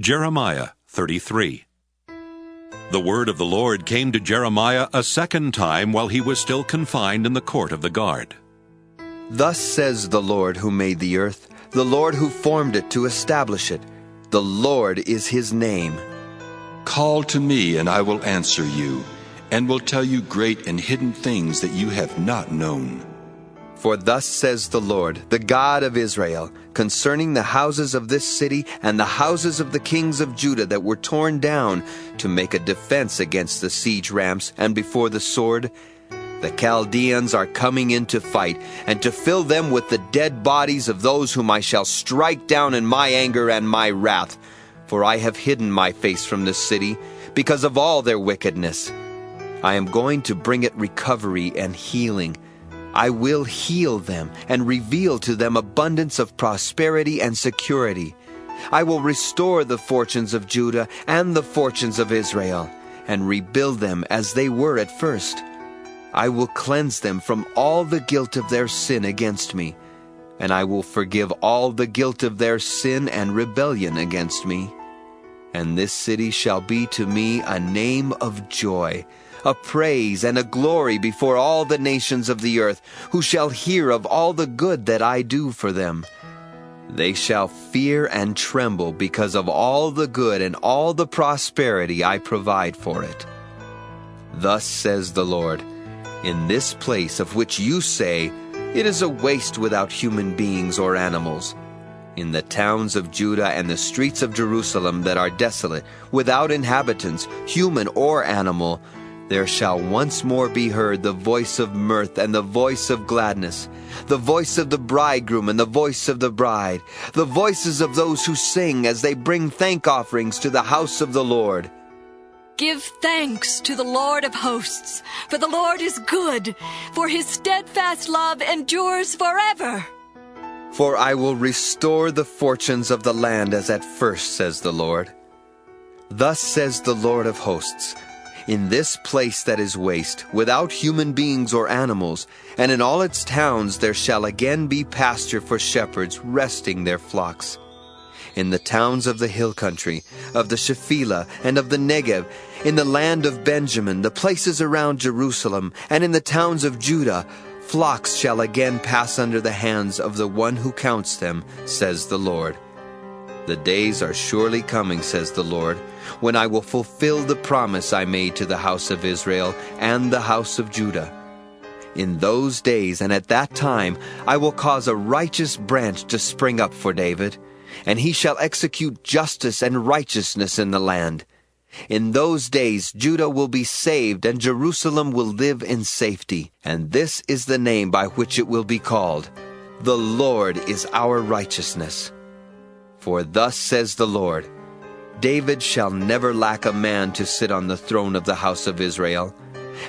Jeremiah 33. The word of the Lord came to Jeremiah a second time while he was still confined in the court of the guard. Thus says the Lord who made the earth, the Lord who formed it to establish it. The Lord is his name. Call to me, and I will answer you, and will tell you great and hidden things that you have not known. For thus says the Lord, the God of Israel, concerning the houses of this city and the houses of the kings of Judah that were torn down to make a defense against the siege ramps and before the sword, the Chaldeans are coming in to fight, and to fill them with the dead bodies of those whom I shall strike down in my anger and my wrath. For I have hidden my face from this city, because of all their wickedness. I am going to bring it recovery and healing. I will heal them and reveal to them abundance of prosperity and security. I will restore the fortunes of Judah and the fortunes of Israel, and rebuild them as they were at first. I will cleanse them from all the guilt of their sin against me, and I will forgive all the guilt of their sin and rebellion against me. And this city shall be to me a name of joy, a praise and a glory before all the nations of the earth, who shall hear of all the good that I do for them. They shall fear and tremble because of all the good and all the prosperity I provide for it. Thus says the Lord, in this place of which you say, it is a waste without human beings or animals, in the towns of Judah and the streets of Jerusalem that are desolate, without inhabitants, human or animal, there shall once more be heard the voice of mirth and the voice of gladness, the voice of the bridegroom and the voice of the bride, the voices of those who sing as they bring thank offerings to the house of the Lord. Give thanks to the Lord of hosts, for the Lord is good, for his steadfast love endures forever. For I will restore the fortunes of the land as at first, says the Lord. Thus says the Lord of hosts, in this place that is waste, without human beings or animals, and in all its towns there shall again be pasture for shepherds resting their flocks. In the towns of the hill country, of the Shephelah, and of the Negev, in the land of Benjamin, the places around Jerusalem, and in the towns of Judah, flocks shall again pass under the hands of the one who counts them, says the Lord. The days are surely coming, says the Lord, when I will fulfill the promise I made to the house of Israel and the house of Judah. In those days and at that time I will cause a righteous branch to spring up for David, and he shall execute justice and righteousness in the land. In those days Judah will be saved, and Jerusalem will live in safety. And this is the name by which it will be called, the Lord is our righteousness. For thus says the Lord, David shall never lack a man to sit on the throne of the house of Israel,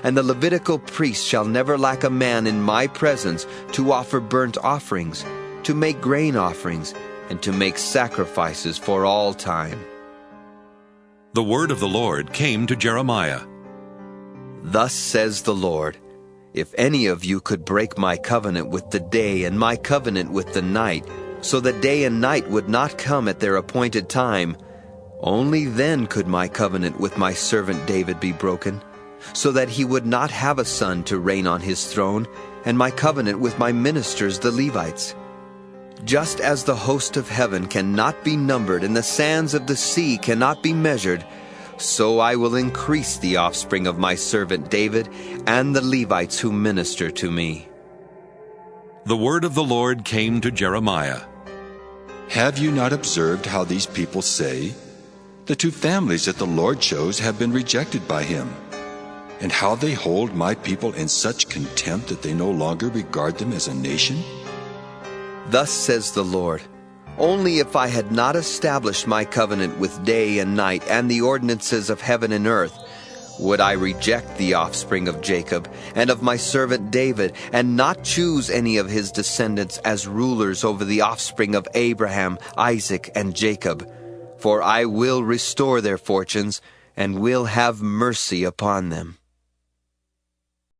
and the Levitical priest shall never lack a man in my presence to offer burnt offerings, to make grain offerings, and to make sacrifices for all time. The word of the Lord came to Jeremiah. Thus says the Lord, if any of you could break my covenant with the day and my covenant with the night, so that day and night would not come at their appointed time, only then could my covenant with my servant David be broken, so that he would not have a son to reign on his throne, and my covenant with my ministers the Levites. Just as the host of heaven cannot be numbered and the sands of the sea cannot be measured, so I will increase the offspring of my servant David and the Levites who minister to me. The word of the Lord came to Jeremiah. Have you not observed how these people say, the two families that the Lord chose have been rejected by him, and how they hold my people in such contempt that they no longer regard them as a nation? Thus says the Lord, only if I had not established my covenant with day and night and the ordinances of heaven and earth, would I reject the offspring of Jacob and of my servant David, and not choose any of his descendants as rulers over the offspring of Abraham, Isaac, and Jacob. For I will restore their fortunes, and will have mercy upon them.